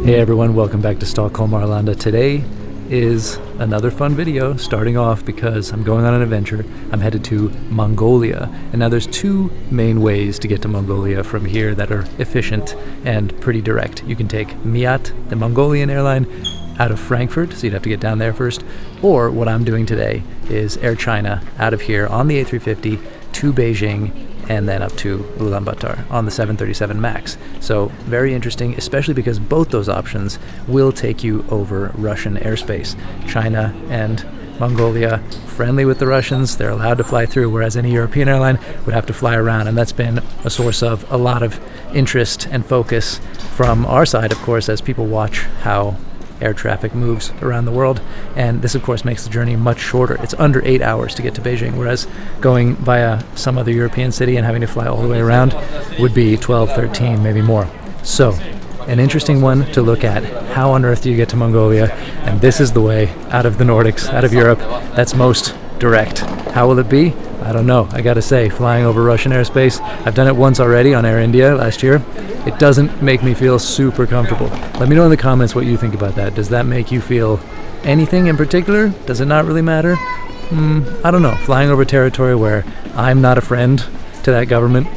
Hey everyone, welcome back to Stockholm, Arlanda. Today is another fun video, starting off because I'm going on an adventure. I'm headed to Mongolia, and now there's two main ways to get to Mongolia from here that are efficient and pretty direct. You can take Miat, the Mongolian airline, out of Frankfurt, so you'd have to get down there first, or what I'm doing today is Air China out of here on the A350 to Beijing, and then up to Ulan Batar on the 737 MAX. So very interesting, especially because both those options will take you over Russian airspace. China and Mongolia, friendly with the Russians, they're allowed to fly through, whereas any European airline would have to fly around, and that's been a source of a lot of interest and focus from our side, of course, as people watch how air traffic moves around the world. And this of course makes the journey much shorter. It's under 8 hours to get to Beijing, whereas going via some other European city and having to fly all the way around would be 12, 13, maybe more. So an interesting one to look at. How on earth do you get to Mongolia? And this is the way out of the Nordics, out of Europe, that's most direct. How will it be? I don't know. I gotta say, flying over Russian airspace, I've done it once already on Air India last year. It doesn't make me feel super comfortable. Let me know in the comments what you think about that. Does that make you feel anything in particular? Does it not really matter? I don't know. Flying over territory where I'm not a friend to that government,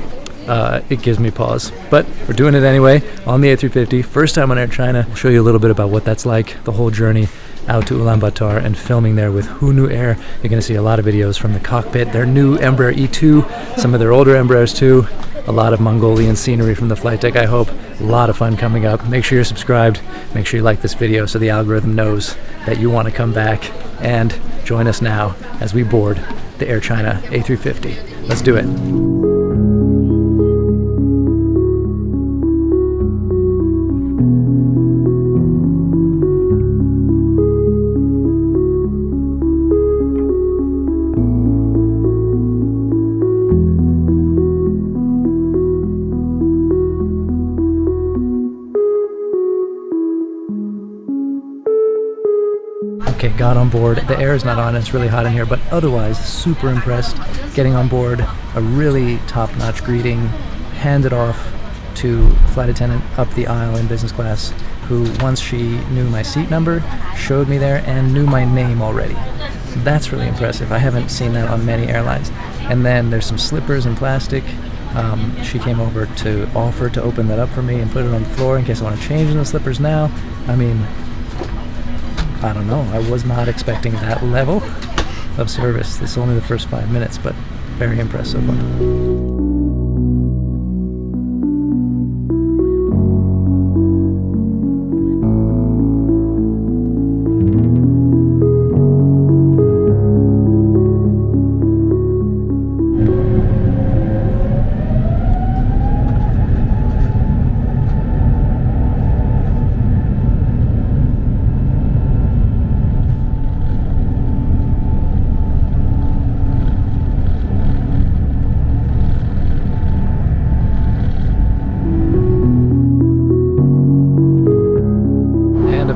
it gives me pause. But we're doing it anyway on the A350. First time on Air China. I'll show you a little bit about what that's like, the whole journey out to Ulan Batar and filming there with Hunu Air. You're going to see a lot of videos from the cockpit, their new Embraer E2, some of their older Embraers too. A lot of Mongolian scenery from the flight deck, I hope. A lot of fun coming up. Make sure you're subscribed. Make sure you like this video so the algorithm knows that you want to come back. And join us now as we board the Air China A350. Let's do it. Okay, got on board. The air is not on, it's really hot in here, but otherwise super impressed getting on board. A really top-notch greeting, handed off to a flight attendant up the aisle in business class, who once she knew my seat number, showed me there and knew my name already. That's really impressive. I haven't seen that on many airlines. And then there's some slippers in plastic. She came over to offer to open that up for me and put it on the floor in case I want to change in the slippers now. I mean, I don't know, I was not expecting that level of service. This is only the first 5 minutes, but very impressed so far.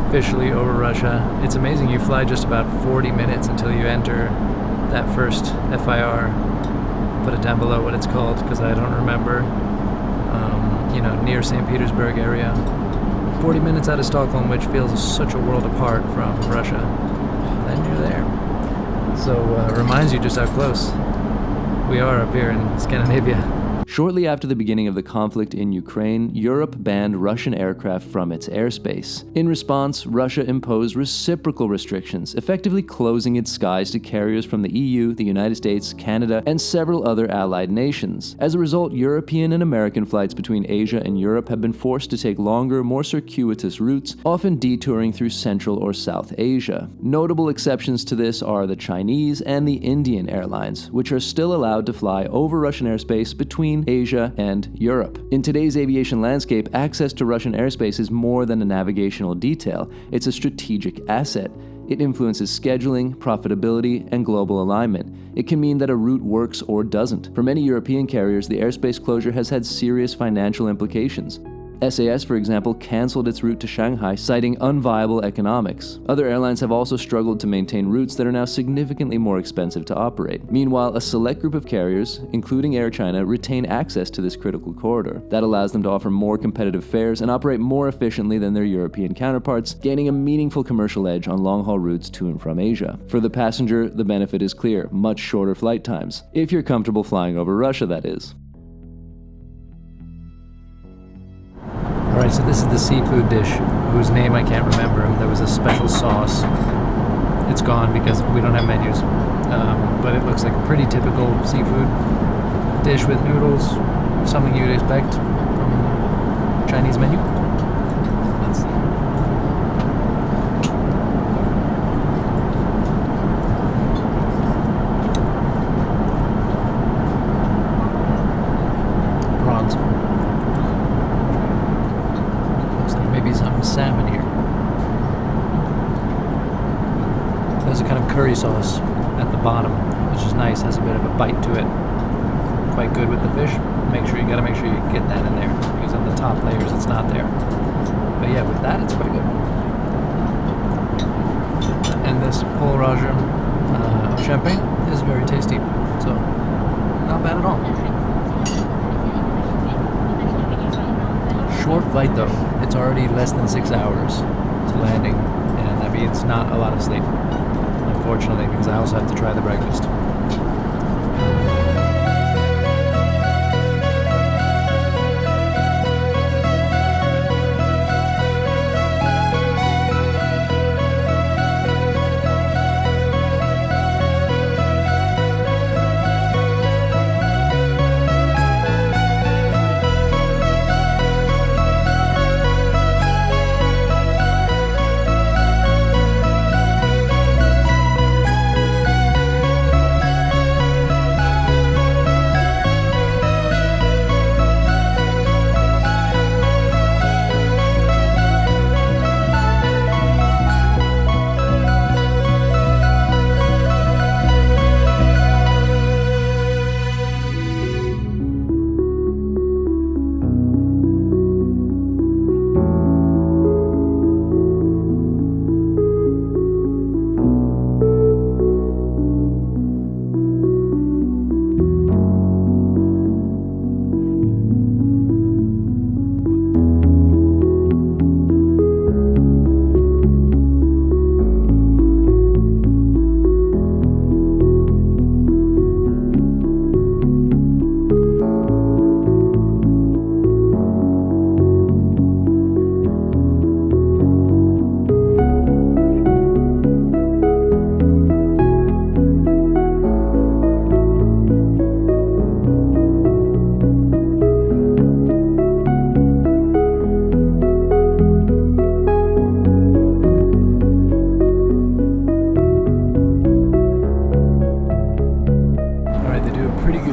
Officially over Russia. It's amazing, you fly just about 40 minutes until you enter that first FIR. Put it down below what it's called because I don't remember. Near St. Petersburg area. 40 minutes out of Stockholm, which feels such a world apart from Russia. Then you're there. So reminds you just how close we are up here in Scandinavia. Shortly after the beginning of the conflict in Ukraine, Europe banned Russian aircraft from its airspace. In response, Russia imposed reciprocal restrictions, effectively closing its skies to carriers from the EU, the United States, Canada, and several other allied nations. As a result, European and American flights between Asia and Europe have been forced to take longer, more circuitous routes, often detouring through Central or South Asia. Notable exceptions to this are the Chinese and the Indian airlines, which are still allowed to fly over Russian airspace between Asia and Europe. In today's aviation landscape, access to Russian airspace is more than a navigational detail. It's a strategic asset. It influences scheduling, profitability, and global alignment. It can mean that a route works or doesn't. For many European carriers, the airspace closure has had serious financial implications. SAS, for example, cancelled its route to Shanghai, citing unviable economics. Other airlines have also struggled to maintain routes that are now significantly more expensive to operate. Meanwhile, a select group of carriers, including Air China, retain access to this critical corridor. That allows them to offer more competitive fares and operate more efficiently than their European counterparts, gaining a meaningful commercial edge on long-haul routes to and from Asia. For the passenger, the benefit is clear: much shorter flight times. If you're comfortable flying over Russia, that is. Alright, so this is the seafood dish, whose name I can't remember. There was a special sauce. It's gone because we don't have menus. But it looks like a pretty typical seafood dish with noodles, something you'd expect from a Chinese menu. Let's see. Prawns. Maybe some salmon here. There's a kind of curry sauce at the bottom, which is nice, has a bit of a bite to it. Quite good with the fish. Gotta make sure you get that in there, because on the top layers it's not there. But yeah, with that it's quite good. And this Paul Roger champagne is very tasty, so not bad at all. Short flight though. It's already less than 6 hours to landing, and that means not a lot of sleep, unfortunately, because I also have to try the breakfast.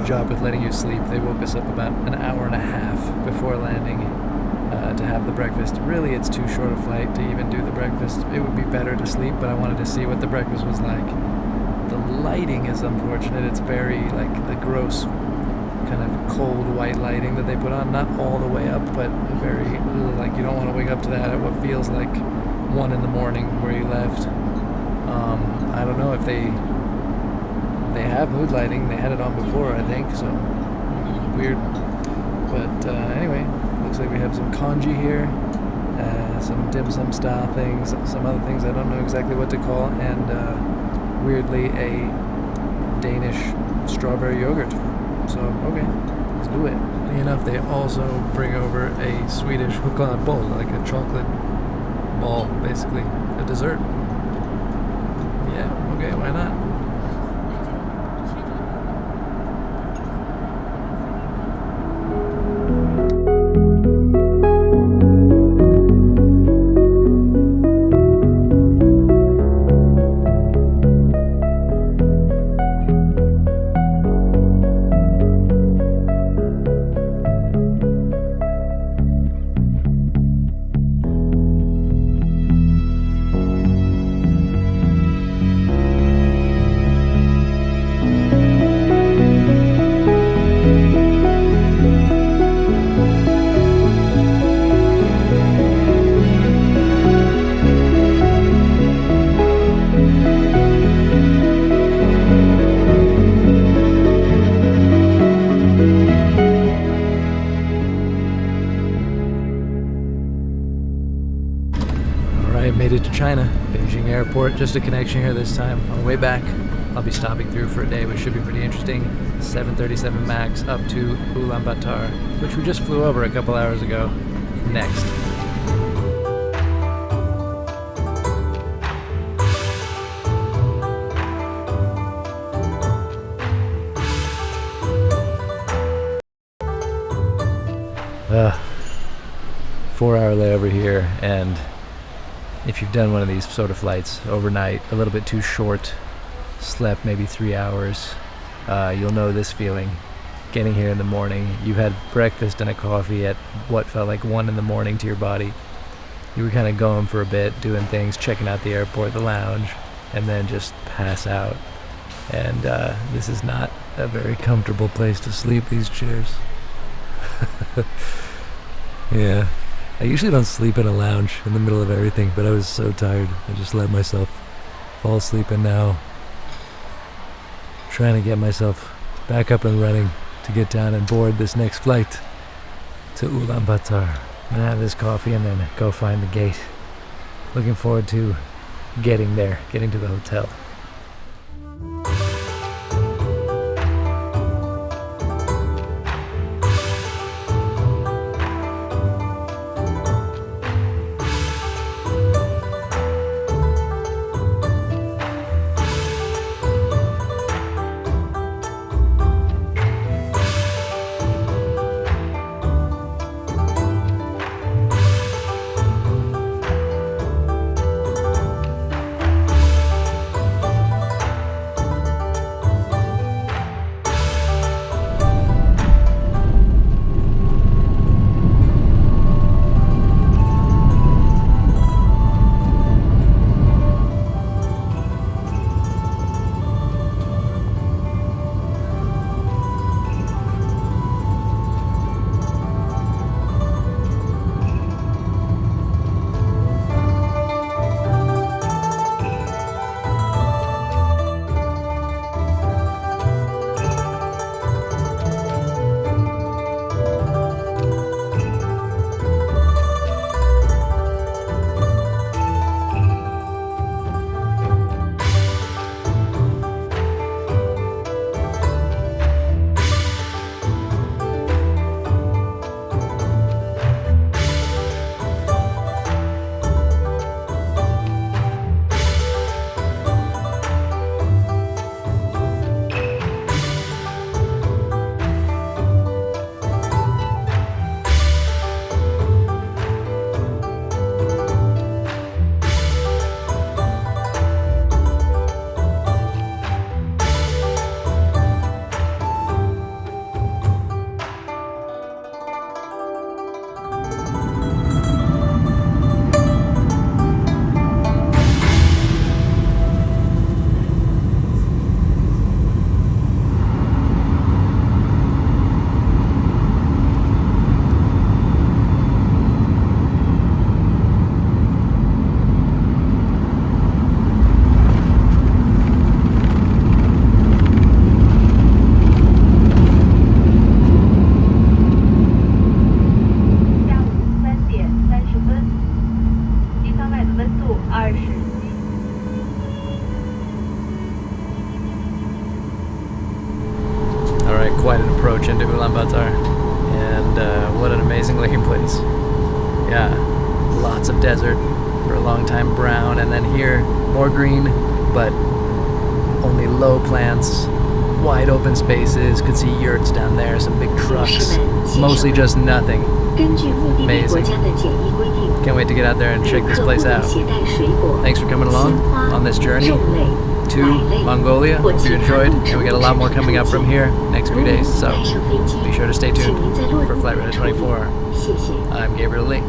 Job with letting you sleep. They woke us up about an hour and a half before landing to have the breakfast. Really, it's too short a flight to even do the breakfast. It would be better to sleep, but I wanted to see what the breakfast was like. The lighting is unfortunate. It's very like the gross kind of cold white lighting that they put on, not all the way up, but very like you don't want to wake up to that at what feels like 1 in the morning where you left. I don't know if they have mood lighting. They had it on before, I think, so weird. But anyway, looks like we have some congee here, some dim sum style things, some other things I don't know exactly what to call, and weirdly a Danish strawberry yogurt. So okay, let's do it. Funny enough, they also bring over a Swedish choklad bowl, like a chocolate ball, basically a dessert. Yeah, okay, why not? I've made it to China, Beijing airport, just a connection here this time. On the way back, I'll be stopping through for a day, which should be pretty interesting. 737 MAX up to Ulan Batar, which we just flew over a couple hours ago. Next. Uh, 4-hour layover here, and if you've done one of these sort of flights overnight, a little bit too short, slept maybe 3 hours, you'll know this feeling. Getting here in the morning, you had breakfast and a coffee at what felt like 1 in the morning to your body. You were kind of going for a bit, doing things, checking out the airport, the lounge, and then just pass out. And this is not a very comfortable place to sleep, these chairs. Yeah, I usually don't sleep in a lounge in the middle of everything, but I was so tired, I just let myself fall asleep, and now trying to get myself back up and running to get down and board this next flight to Ulan Batar. I'm gonna have this coffee and then go find the gate. Looking forward to getting there, getting to the hotel. Quite an approach into Ulan Batar, and what an amazing looking place. Yeah, lots of desert, for a long time brown, and then here more green, but only low plants, wide open spaces. Could see yurts down there, some big trucks, mostly just nothing. Amazing. Can't wait to get out there and check this place out. Thanks for coming along on this journey to Mongolia. Hope you enjoyed, and we got a lot more coming up from here next few days, so be sure to stay tuned for Flight Radar 24. I'm Gabriel Lee.